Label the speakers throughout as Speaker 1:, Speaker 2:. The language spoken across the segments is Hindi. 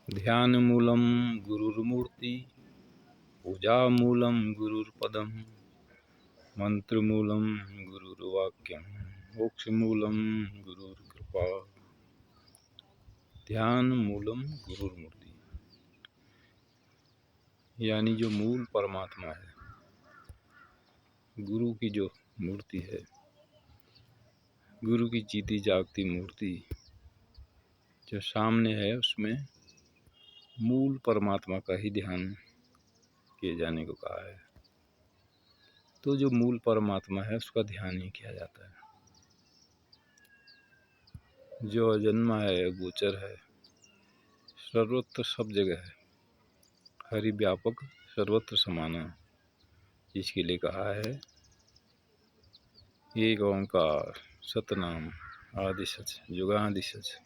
Speaker 1: ध्यानमूलं गुरुर्मूर्ति पूजामूलं गुरुर्पदं मंत्रमूलं गुरुर्वाक्यं मोक्षमूलं गुरुर्कृपा। ध्यानमूलं गुरुर्मूर्ति यानी जो मूल परमात्मा है, गुरु की जो मूर्ति है, गुरु की जीती जागती मूर्ति जो सामने है, उसमें मूल परमात्मा का ही ध्यान किए जाने को कहा है। तो जो मूल परमात्मा है उसका ध्यान ही किया जाता है। जो अजन्मा है, गोचर है, सर्वत्र सब जगह है, हरि व्यापक सर्वत्र समाना, जिसके लिए कहा है एक ओंकार सतनाम आदि सच जुगादि सच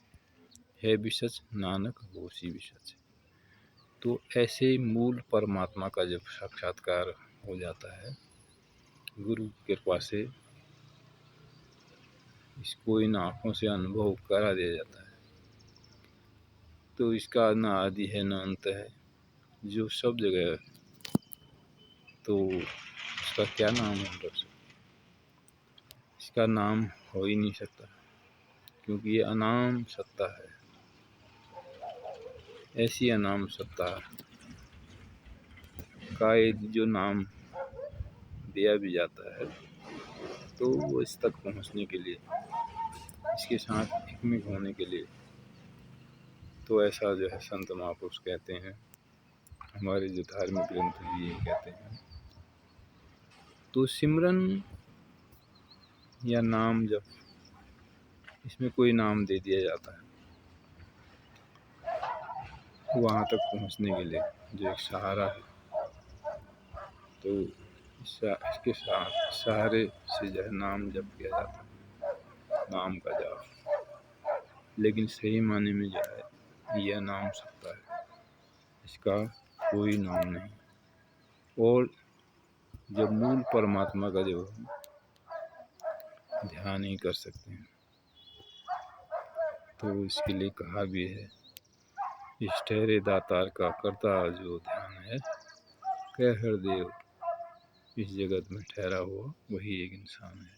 Speaker 1: है भी सच नानक होसी भी सच। तो ऐसे मूल परमात्मा का जब साक्षात्कार हो जाता है गुरु की कृपा से, इसको इन आँखों से अनुभव करा दिया जाता है, तो इसका न आदि है न अंत है, जो सब जगह है। तो इसका क्या नाम हम रख सकते? इसका नाम हो ही नहीं सकता, क्योंकि ये अनाम सत्ता है। ऐसी अनाम सत्ता का एक जो नाम दिया भी जाता है, तो वो इस तक पहुंचने के लिए, इसके साथ एकमिक होने के लिए, तो ऐसा जो है संत महापुरुष कहते हैं, हमारे जो धार्मिक ग्रंथ भी यही कहते हैं। तो सिमरन या नाम जप, इसमें कोई नाम दे दिया जाता है वहाँ तक पहुँचने के लिए, जो एक सहारा है। तो इसके साथ सहारे से जो है नाम जप किया जाता है, नाम का जाप। लेकिन सही माने में जो है यह नाम सत्ता है, इसका कोई नाम नहीं। और जब मूल परमात्मा का जो ध्यान ही कर सकते हैं, तो इसके लिए कहा भी है, इस ठहरे दातार का करता जो ध्यान है, कह हृदय इस जगत में ठहरा हुआ वही एक इंसान है।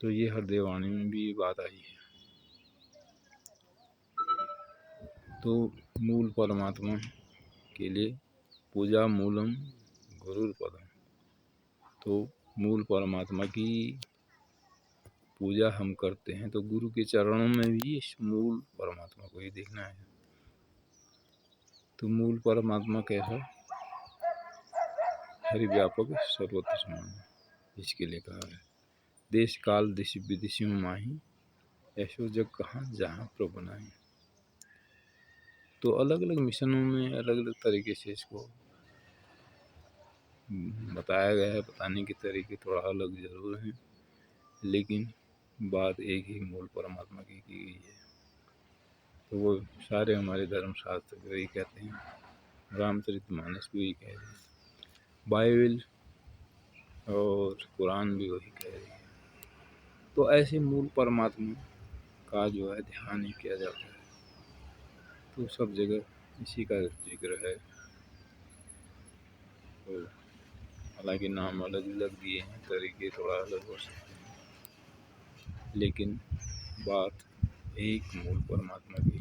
Speaker 1: तो ये हृदय वाणी में भी बात आई है। तो मूल परमात्मा के लिए पूजा मूलम गुरुर्पदम, तो मूल परमात्मा की पूजा हम करते हैं तो गुरु के चरणों में भी इस मूल परमात्मा को ही देखना है। तो मूल परमात्मा कैसा? हरि व्यापक सर्वत्र समान, इसके लिए कहा है देश काल दिश विदिशों माही, ऐसो जग कहाँ जहाँ प्रभु नाही। तो अलग अलग मिशनों में अलग अलग तरीके से इसको बताया गया है। बताने के तरीके थोड़ा अलग जरूर हैं, लेकिन बात एक ही मूल परमात्मा की गई है। तो वो सारे हमारे धर्म शास्त्र वही कहते हैं, रामचरितमानस भी वही कह रहे हैं, बाइबल और कुरान भी वही कह रही है। तो ऐसे मूल परमात्मा का जो है ध्यान ही किया जाता है। तो सब जगह इसी का जिक्र है। तो हालांकि नाम अलग अलग दिए हैं, तरीके थोड़ा अलग हो सकते हैं, लेकिन बात एक मूल परमात्मा की